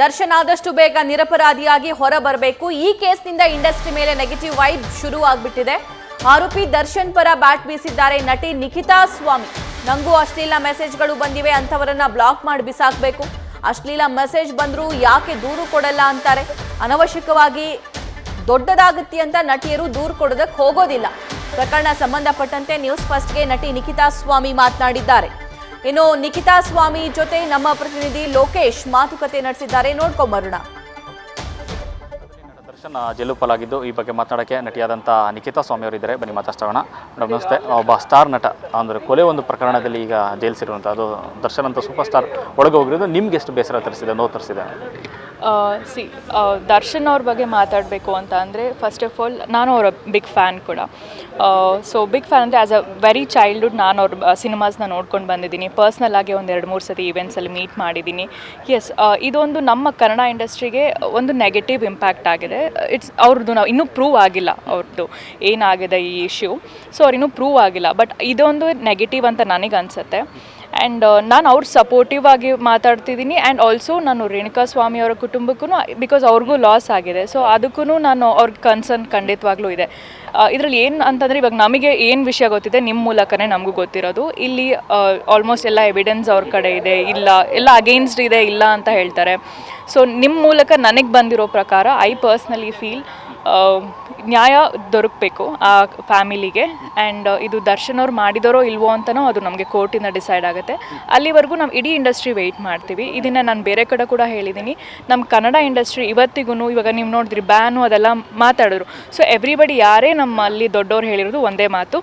ದರ್ಶನ್ ಆದಷ್ಟು ಬೇಗ ನಿರಪರಾಧಿಯಾಗಿ ಹೊರಬರಬೇಕು. ಈ ಕೇಸ್ನಿಂದ ಇಂಡಸ್ಟ್ರಿ ಮೇಲೆ ನೆಗೆಟಿವ್ ವೈಬ್ ಶುರು ಆಗ್ಬಿಟ್ಟಿದೆ. ಆರೋಪಿ ದರ್ಶನ್ ಪರ ಬ್ಯಾಟ್ ಬೀಸಿದ್ದಾರೆ ನಟಿ ನಿಖಿತಾ ಸ್ವಾಮಿ. ನಂಗೂ ಅಶ್ಲೀಲ ಮೆಸೇಜ್ಗಳು ಬಂದಿವೆ, ಅಂತವರನ್ನ ಬ್ಲಾಕ್ ಮಾಡಿ ಬಿಸಾಕಬೇಕು. ಅಶ್ಲೀಲ ಮೆಸೇಜ್ ಬಂದರೂ ಯಾಕೆ ದೂರು ಕೊಡಲ್ಲ ಅಂತಾರೆ. ಅನವಶ್ಯಕವಾಗಿ ದೊಡ್ಡದಾಗುತ್ತೆ ಅಂತ ನಟಿಯರು ದೂರು ಕೊಡೋದಕ್ಕೆ ಹೋಗೋದಿಲ್ಲ. ಪ್ರಕರಣ ಸಂಬಂಧಪಟ್ಟಂತೆ ನ್ಯೂಸ್ ಫಸ್ಟ್ಗೆ ನಟಿ ನಿಖಿತಾ ಸ್ವಾಮಿ ಮಾತನಾಡಿದ್ದಾರೆ. ಇನ್ನು ನಿಖಿತಾ ಸ್ವಾಮಿ ಜೊತೆ ನಮ್ಮ ಪ್ರತಿನಿಧಿ ಲೋಕೇಶ್ ಮಾತುಕತೆ ನಡೆಸಿದ್ದಾರೆ, ನೋಡ್ಕೊಂಬರೋಣ. ದರ್ಶನ್ ಜೈಲು ಪಾಲಾಗಿದ್ದು ಈ ಬಗ್ಗೆ ಮಾತನಾಡೋಕ್ಕೆ ನಟಿಯಾದಂಥ ನಿಖಿತಾ ಸ್ವಾಮಿ ಅವರು ಇದ್ದಾರೆ. ಬನ್ನಿ ಮಾತಾಡ್ಸೋಣ. ಮೇಡಮ್ ನಮಸ್ತೆ. ಒಬ್ಬ ಸ್ಟಾರ್ ನಟ ಅಂದರೆ ಕೊಲೆ ಒಂದು ಪ್ರಕರಣದಲ್ಲಿ ಈಗ ಜೈಲು ಸೇರುವಂಥ ಅದು ದರ್ಶನ್ ಅಂತ ಸೂಪರ್ ಸ್ಟಾರ್ ಒಳಗೆ ಹೋಗಿರೋದು ನಿಮ್ಗೆ ಎಷ್ಟು ಬೇಸರ ತರಿಸಿದೆ, ನೋವು ತರಿಸಿದೆ? ದರ್ಶನ್ ಅವ್ರ ಬಗ್ಗೆ ಮಾತಾಡಬೇಕು ಅಂತ ಅಂದರೆ ಫಸ್ಟ್ ಆಫ್ ಆಲ್ ನಾನು ಅವರ ಬಿಗ್ ಫ್ಯಾನ್ ಕೂಡ. ಸೊ ಬಿಗ್ ಫ್ಯಾನ್ ಅಂದರೆ ಆ್ಯಸ್ ಅ ವೆರಿ ಚೈಲ್ಡ್ಹುಡ್ ನಾನು ಅವ್ರ ಸಿನಿಮಾಸ್ನ ನೋಡ್ಕೊಂಡು ಬಂದಿದ್ದೀನಿ. ಪರ್ಸ್ನಲ್ ಆಗಿ ಒಂದು 2-3 ಸತಿ ಈವೆಂಟ್ಸಲ್ಲಿ ಮೀಟ್ ಮಾಡಿದ್ದೀನಿ. ಎಸ್, ಇದೊಂದು ನಮ್ಮ ಕನ್ನಡ ಇಂಡಸ್ಟ್ರಿಗೆ ಒಂದು ನೆಗೆಟಿವ್ ಇಂಪ್ಯಾಕ್ಟ್ ಆಗಿದೆ. ಅವ್ರದ್ದು ನಾವು ಇನ್ನೂ ಪ್ರೂವ್ ಆಗಿಲ್ಲ ಅವ್ರದ್ದು ಏನಾಗಿದೆ ಈ ಇಶ್ಯೂ. ಸೊ ಅವ್ರು ಇನ್ನೂ ಪ್ರೂವ್ ಆಗಿಲ್ಲ. ಬಟ್ ಇದೊಂದು ನೆಗೆಟಿವ್ ಅಂತ ನನಗೆ ಅನಿಸುತ್ತೆ. ಆ್ಯಂಡ್ ನಾನು ಅವ್ರು ಸಪೋರ್ಟಿವ್ ಆಗಿ ಮಾತಾಡ್ತಿದ್ದೀನಿ. ಆ್ಯಂಡ್ ಆಲ್ಸೋ ನಾನು ರೇಣುಕಾ ಸ್ವಾಮಿ ಅವರ ಕುಟುಂಬಕ್ಕೂ ಬಿಕಾಸ್ ಅವ್ರಿಗೂ ಲಾಸ್ ಆಗಿದೆ. ಸೊ ಅದಕ್ಕೂ ನಾನು ಅವ್ರ ಕನ್ಸರ್ನ್ ಖಂಡಿತವಾಗ್ಲೂ ಇದೆ. ಇದರಲ್ಲಿ ಏನು ಅಂತಂದರೆ ಇವಾಗ ನಮಗೆ ಏನು ವಿಷಯ ಗೊತ್ತಿದೆ ನಿಮ್ಮ ಮೂಲಕನೇ ನಮಗೂ ಗೊತ್ತಿರೋದು. ಇಲ್ಲಿ ಆಲ್ಮೋಸ್ಟ್ ಎಲ್ಲ ಎವಿಡೆನ್ಸ್ ಅವ್ರ ಕಡೆ ಇದೆ, ಎಲ್ಲ ಅಗೇನ್ಸ್ಟ್ ಇದೆ, ಇಲ್ಲ ಅಂತ ಹೇಳ್ತಾರೆ. ಸೊ ನಿಮ್ಮ ಮೂಲಕ ನನಗೆ ಬಂದಿರೋ ಪ್ರಕಾರ ಐ ಪರ್ಸ್ನಲಿ ಫೀಲ್ ನ್ಯಾಯ ದೊರಕಬೇಕು ಆ ಫ್ಯಾಮಿಲಿಗೆ. ಆ್ಯಂಡ್ ಇದು ದರ್ಶನ್ ಅವ್ರು ಮಾಡಿದರೋ ಇಲ್ವೋ ಅಂತನೋ ಅದು ನಮಗೆ ಕೋರ್ಟಿಂದ ಡಿಸೈಡ್ ಆಗುತ್ತೆ. ಅಲ್ಲಿವರೆಗೂ ನಾವು ಇಡೀ ಇಂಡಸ್ಟ್ರಿ ವೆಯ್ಟ್ ಮಾಡ್ತೀವಿ. ಇದನ್ನು ನಾನು ಬೇರೆ ಕಡೆ ಕೂಡ ಹೇಳಿದ್ದೀನಿ. ನಮ್ಮ ಕನ್ನಡ ಇಂಡಸ್ಟ್ರಿ ಇವತ್ತಿಗೂ ಇವಾಗ ನೀವು ನೋಡಿದ್ರಿ ಬ್ಯಾನು ಅದೆಲ್ಲ ಮಾತಾಡಿದ್ರು. ಸೊ ಎವ್ರಿಬಡಿ ಯಾರೇ ನಮ್ಮಲ್ಲಿ ದೊಡ್ಡವ್ರು ಹೇಳಿರೋದು ಒಂದೇ ಮಾತು,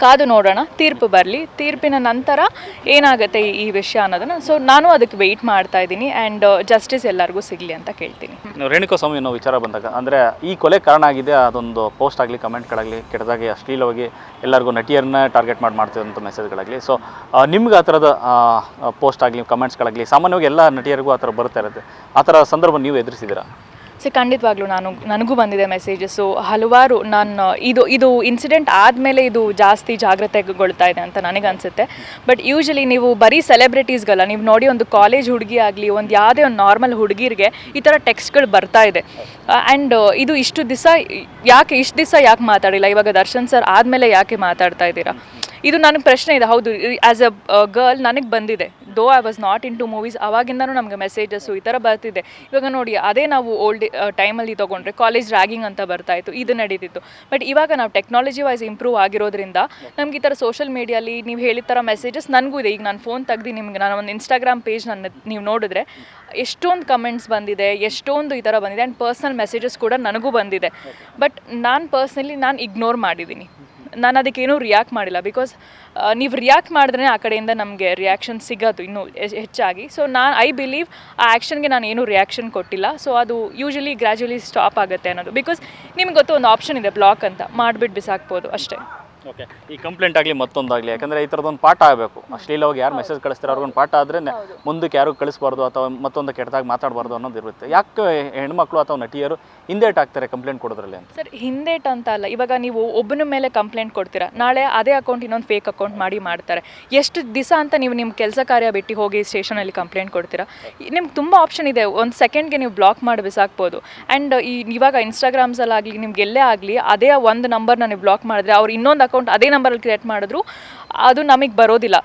ಕಾದು ನೋಡೋಣ, ತೀರ್ಪು ಬರಲಿ, ತೀರ್ಪಿನ ನಂತರ ಏನಾಗುತ್ತೆ ಈ ವಿಷಯ ಅನ್ನೋದನ್ನು. ಸೊ ನಾನು ಅದಕ್ಕೆ ವೆಯ್ಟ್ ಮಾಡ್ತಾ ಇದ್ದೀನಿ. ಆ್ಯಂಡ್ ಜಸ್ಟಿಸ್ ಎಲ್ಲರಿಗೂ ಸಿಗಲಿ ಅಂತ ಕೇಳ್ತೀನಿ. ರೇಣುಕಾ ಸ್ವಾಮಿ ಅನ್ನೋ ವಿಚಾರ ಬಂದಾಗ ಅಂದರೆ ಈ ಕೊಲೆ ಕಾರಣ ಆಗಿದೆ ಅದೊಂದು ಪೋಸ್ಟ್ ಆಗಲಿ ಕಮೆಂಟ್ಗಳಾಗಲಿ ಕೆಟ್ಟದಾಗಿ ಅಶ್ಲೀಲವಾಗಿ ಎಲ್ಲರಿಗೂ ನಟಿಯರನ್ನ ಟಾರ್ಗೆಟ್ ಮಾಡ್ತಿರೋಂಥ ಮೆಸೇಜ್ಗಳಾಗಲಿ. ಸೊ ನಿಮ್ಗೆ ಆ ಥರದ ಪೋಸ್ಟ್ ಆಗಲಿ ಕಮೆಂಟ್ಸ್ಗಳಾಗಲಿ ಸಾಮಾನ್ಯವಾಗಿ ಎಲ್ಲ ನಟಿಯರಿಗೂ ಆ ಥರ ಬರ್ತಾ ಇರುತ್ತೆ. ಆ ಥರ ಸಂದರ್ಭ ನೀವು ಎದುರಿಸಿದ್ದೀರಾ? ಸೊ ಖಂಡಿತವಾಗ್ಲೂ ನನಗೂ ಬಂದಿದೆ ಮೆಸೇಜಸ್ಸು ಹಲವಾರು. ಇದು ಇನ್ಸಿಡೆಂಟ್ ಆದಮೇಲೆ ಇದು ಜಾಸ್ತಿ ಜಾಗ್ರತೆಗೊಳ್ತಾ ಇದೆ ಅಂತ ನನಗನ್ಸುತ್ತೆ. ಬಟ್ ಯೂಶಲಿ ನೀವು ಬರೀ ಸೆಲೆಬ್ರಿಟೀಸ್ಗಲ್ಲ, ನೀವು ನೋಡಿ ಒಂದು ಕಾಲೇಜ್ ಹುಡುಗಿ ಆಗಲಿ, ಒಂದು ಯಾವುದೇ ಒಂದು ನಾರ್ಮಲ್ ಹುಡುಗಿರಿಗೆ ಈ ಥರ ಟೆಕ್ಸ್ಟ್ಗಳು ಬರ್ತಾ ಇದೆ. ಆ್ಯಂಡ್ ಇದು ಇಷ್ಟು ದಿವಸ ಯಾಕೆ ಮಾತಾಡಿಲ್ಲ? ಇವಾಗ ದರ್ಶನ್ ಸರ್ ಆದಮೇಲೆ ಯಾಕೆ ಮಾತಾಡ್ತಾ ಇದ್ದೀರಾ? ಇದು ನನಗೆ ಪ್ರಶ್ನೆ ಇದೆ. ಹೌದು, ಆ್ಯಸ್ ಅ ಗರ್ಲ್ ನನಗೆ ಬಂದಿದೆ. Though I was not into movies, ಆವಾಗಿಂದನೂ ನಮಗೆ ಮೆಸೇಜಸ್ಸು ಈ ಥರ ಬರ್ತಿದೆ. ಇವಾಗ ನೋಡಿ, ಅದೇ ನಾವು ಓಲ್ಡ್ ಟೈಮಲ್ಲಿ ತೊಗೊಂಡ್ರೆ ಕಾಲೇಜ್ ರ್ಯಾಗಿಂಗ್ ಅಂತ ಬರ್ತಾಯಿತ್ತು, ಇದು ನಡೀತಿತ್ತು. ಬಟ್ ಇವಾಗ ನಾವು ಟೆಕ್ನಾಲಜಿ ವೈಸ್ ಇಂಪ್ರೂವ್ ಆಗಿರೋದ್ರಿಂದ ನಮ್ಗೆ ಈ ಥರ ಸೋಷಲ್ ಮೀಡಿಯಲ್ಲಿ ನೀವು ಹೇಳಿದ ಥರ ಮೆಸೇಜಸ್ ನನಗೂ ಇದೆ. ಈಗ ನಾನು ಫೋನ್ ತೆಗ್ದು ನಿಮ್ಗೆ ನಾನು ಒಂದು ಇನ್ಸ್ಟಾಗ್ರಾಮ್ ಪೇಜ್ ನೀವು ನೋಡಿದ್ರೆ ಎಷ್ಟೊಂದು ಕಮೆಂಟ್ಸ್ ಬಂದಿದೆ, ಎಷ್ಟೊಂದು ಈ ಥರ ಬಂದಿದೆ. ಆ್ಯಂಡ್ ಪರ್ಸ್ನಲ್ ಮೆಸೇಜಸ್ ಕೂಡ ನನಗೂ ಬಂದಿದೆ. ಬಟ್ ನಾನು ಪರ್ಸ್ನಲಿ ಇಗ್ನೋರ್ ಮಾಡಿದ್ದೀನಿ. ನಾನು ಅದಕ್ಕೇನೂ ರಿಯಾಕ್ಟ್ ಮಾಡಿಲ್ಲ. ಬಿಕಾಸ್ ನೀವು ರಿಯಾಕ್ಟ್ ಮಾಡಿದ್ರೆ ಆ ಕಡೆಯಿಂದ ನಮಗೆ ರಿಯಾಕ್ಷನ್ ಸಿಗೋದು ಇನ್ನೂ ಹೆಚ್ಚಾಗಿ. ಸೊ ಐ ಬಿಲೀವ್ ಆ ಆ್ಯಕ್ಷನ್ಗೆ ನಾನು ಏನೂ ರಿಯಾಕ್ಷನ್ ಕೊಟ್ಟಿಲ್ಲ. ಸೊ ಅದು ಯೂಶಲಿ ಗ್ರ್ಯಾಜುವಲಿ ಸ್ಟಾಪ್ ಆಗುತ್ತೆ ಅನ್ನೋದು. ಬಿಕಾಸ್ ನಿಮ್ಗೆ ಗೊತ್ತು ಒಂದು ಆಪ್ಷನ್ ಇದೆ, ಬ್ಲಾಕ್ ಅಂತ ಮಾಡಿಬಿಟ್ಟು ಬಿಸಾಕ್ಬೋದು ಅಷ್ಟೇ. ಓಕೆ, ಈ ಕಂಪ್ಲೇಂಟ್ ಆಗಲಿ ಮತ್ತೊಂದಾಗಲಿ, ಯಾಕಂದರೆ ಈ ಥರದೊಂದು ಪಾಠ ಆಗಬೇಕು. ಅಶ್ಲೀಲವಾಗಿ ಯಾರು ಮೆಸೇಜ್ ಕಳಿಸ್ತಾರೆ ಅವ್ರಿಗೊಂದು ಪಾಠ ಆದರೆ ಮುಂದಕ್ಕೆ ಯಾರು ಕಳಿಸ್ಬಾರ್ದು ಅಥವಾ ಮತ್ತೊಂದು ಕೆಟ್ಟದಾಗಿ ಮಾತಾಡಬಾರ್ದು ಅನ್ನೋದು ಇರುತ್ತೆ. ಯಾಕೆ ಹೆಣ್ಮಕ್ಳು ಅಥವಾ ನಟಿಯರು ಹಿಂದೇಟ್ ಆಗ್ತಾರೆ ಕಂಪ್ಲೇಂಟ್ ಕೊಡೋದ್ರಲ್ಲಿ ಅಂತ? ಸರ್, ಹಿಂದೇಟ್ ಅಂತ ಅಲ್ಲ. ಇವಾಗ ನೀವು ಒಬ್ಬನ ಮೇಲೆ ಕಂಪ್ಲೇಂಟ್ ಕೊಡ್ತೀರಾ, ನಾಳೆ ಅದೇ ಅಕೌಂಟ್ ಇನ್ನೊಂದು ಫೇಕ್ ಅಕೌಂಟ್ ಮಾಡ್ತಾರೆ. ಎಷ್ಟು ದಿವಸ ಅಂತ ನೀವು ನಿಮ್ಮ ಕೆಲಸ ಕಾರ್ಯ ಬಿಟ್ಟು ಹೋಗಿ ಸ್ಟೇಷನಲ್ಲಿ ಕಂಪ್ಲೇಂಟ್ ಕೊಡ್ತೀರಾ? ನಿಮ್ಗೆ ತುಂಬ ಆಪ್ಷನ್ ಇದೆ. ಒಂದು ಸೆಕೆಂಡ್ಗೆ ನೀವು ಬ್ಲಾಕ್ ಮಾಡಿ ಬಿಸಾಕ್ಬೋದು. ಆ್ಯಂಡ್ ಇವಾಗ ಇನ್ಸ್ಟಾಗ್ರಾಮ್ಸಲ್ಲಾಗಲಿ ನಿಮ್ಗೆ ಎಲ್ಲೇ ಆಗಲಿ ಅದೇ ಒಂದು ನಂಬರ್ನ ನೀವು ಬ್ಲಾಕ್ ಮಾಡಿದ್ರೆ ಅವ್ರು ಇನ್ನೊಂದು ಅಕೌಂಟ್ ಅದೇ ನಂಬರಲ್ಲಿ ಕ್ರಿಯೇಟ್ ಮಾಡಿದ್ರು ಅದು ನಮಗೆ ಬರೋದಿಲ್ಲ.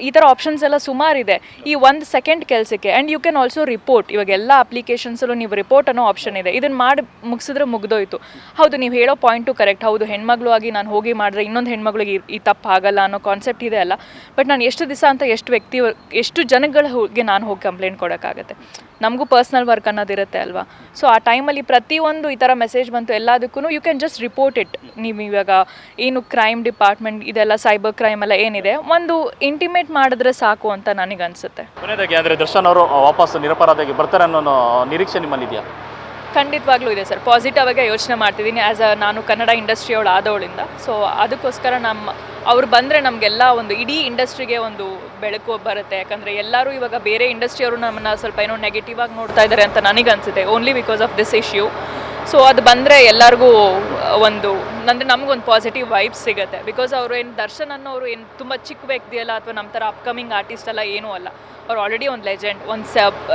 ಈ ಥರ ಆಪ್ಷನ್ಸ್ ಎಲ್ಲ ಸುಮಾರಿದೆ ಈ 1 ಸೆಕೆಂಡ್ ಕೆಲಸಕ್ಕೆ. And you can also report. ಇವಾಗ ಎಲ್ಲ ಅಪ್ಲಿಕೇಶನ್ಸಲ್ಲೂ ನೀವು ರಿಪೋರ್ಟ್ ಅನ್ನೋ ಆಪ್ಷನ್ ಇದೆ. ಇದನ್ನು ಮಾಡಿ ಮುಗಿಸಿದ್ರೆ ಮುಗ್ದೋಯ್ತು. ಹೌದು, ನೀವು ಹೇಳೋ ಪಾಯಿಂಟು ಕರೆಕ್ಟ್. ಹೌದು, ಹೆಣ್ಮಗಳು ಆಗಿ ನಾನು ಹೋಗಿ ಮಾಡಿದ್ರೆ ಇನ್ನೊಂದು ಹೆಣ್ಮಗಳಿಗೆ ಈ ತಪ್ಪು ಆಗಲ್ಲ ಅನ್ನೋ ಕಾನ್ಸೆಪ್ಟ್ ಇದೆ ಅಲ್ಲ. ಬಟ್ ನಾನು ಎಷ್ಟು ದಿವಸ ಅಂತ ಎಷ್ಟು ಜನಗಳಿಗೆ ನಾನು ಹೋಗಿ ಕಂಪ್ಲೇಂಟ್ ಕೊಡೋಕ್ಕಾಗತ್ತೆ? ನಮಗೂ ಪರ್ಸ್ನಲ್ ವರ್ಕ್ ಅನ್ನೋದಿರುತ್ತೆ ಅಲ್ವಾ. ಸೊ ಆ ಟೈಮಲ್ಲಿ ಪ್ರತಿಯೊಂದು ಈ ಥರ ಮೆಸೇಜ್ ಬಂತು ಎಲ್ಲದಕ್ಕೂ you can just report it. ನೀವು ಇವಾಗ ಏನು ಕ್ರೈಮ್ ಡಿಪಾರ್ಟ್ಮೆಂಟ್ ಇದೆಲ್ಲ ಸೈಬರ್ ಕ್ರೈಮ್ ಎಲ್ಲ ಏನಿದೆ ಒಂದು ಇಂಟಿಮೇಟ್ ಮಾಡಿದ್ರೆ ಸಾಕು ಅಂತ ನನಗೆ ಅನಿಸುತ್ತೆ. ಕೊನೆಯದಾಗಿ ಅಂದರೆ ದರ್ಶನ್ ಅವರು ವಾಪಸ್ ನಿರಪರಾಧಿಯಾಗಿ ಬರ್ತಾರೆ ಅನ್ನೋ ನಿರೀಕ್ಷೆ ನಿಮ್ಮಲ್ಲಿ ಇದೆಯಾ? ಖಂಡಿತವಾಗ್ಲೂ ಇದೆ ಸರ್. ಪಾಸಿಟಿವ್ ಆಗಿ ಯೋಚನೆ ಮಾಡ್ತಿದ್ದೀನಿ ನಾನು ಕನ್ನಡ ಇಂಡಸ್ಟ್ರಿಯವಳು ಆದವಳಿಂದ. ಸೊ ಅದಕ್ಕೋಸ್ಕರ ಅವ್ರು ಬಂದರೆ ನಮಗೆಲ್ಲ ಒಂದು ಇಡೀ ಇಂಡಸ್ಟ್ರಿಗೆ ಒಂದು ಬೆಳಕು ಬರುತ್ತೆ. ಯಾಕಂದರೆ ಎಲ್ಲರೂ ಇವಾಗ ಬೇರೆ ಇಂಡಸ್ಟ್ರಿಯವರು ನಮ್ಮನ್ನು ಸ್ವಲ್ಪ ಏನೋ ನೆಗೆಟಿವ್ ಆಗಿ ನೋಡ್ತಾ ಇದ್ದಾರೆ ಅಂತ ನನಗೆ ಅನಿಸುತ್ತೆ, only because of this issue. So ಅದು ಬಂದರೆ ಎಲ್ಲರಿಗೂ ಒಂದು ಅಂದರೆ ನಮಗೊಂದು ಪಾಸಿಟಿವ್ ವೈಬ್ಸ್ ಸಿಗುತ್ತೆ. ಬಿಕಾಸ್ ಅವರು ಏನು ದರ್ಶನ್ ಅನ್ನೋರು ಏನು ತುಂಬ ಚಿಕ್ಕ ವ್ಯಕ್ತಿ ಅಲ್ಲ, ಅಥವಾ ನಮ್ಮ ಥರ ಅಪ್ಕಮಿಂಗ್ ಆರ್ಟಿಸ್ಟ್ ಅಲ್ಲ, ಏನೂ ಅಲ್ಲ. ಅವ್ರು ಆಲ್ರೆಡಿ ಒಂದು ಲೆಜೆಂಡ್,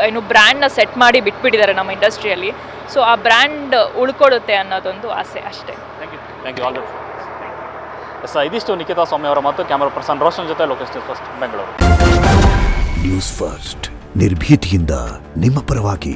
ಏನು ಬ್ರ್ಯಾಂಡ್ನ ಸೆಟ್ ಮಾಡಿ ಬಿಟ್ಬಿಟ್ಟಿದ್ದಾರೆ ನಮ್ಮ ಇಂಡಸ್ಟ್ರಿಯಲ್ಲಿ. ಸೊ ಆ ಬ್ರ್ಯಾಂಡ್ ಉಳ್ಕೊಡುತ್ತೆ ಅನ್ನೋದೊಂದು ಆಸೆ ಅಷ್ಟೇ. ಥ್ಯಾಂಕ್ ಯು ಆಲ್ ದ ಎಸ್. ಇದಿಷ್ಟು ನಿಖಿತಾ ಸ್ವಾಮಿ ಅವರ ಮತ್ತು ಕ್ಯಾಮರಾ ಪರ್ಸನ್ ರೋಷನ್ ಜೊತೆ Lokesh first Bengaluru. News first ನಿರ್ಭೀತಿಯಿಂದ ನಿಮ್ಮ ಪರವಾಗಿ.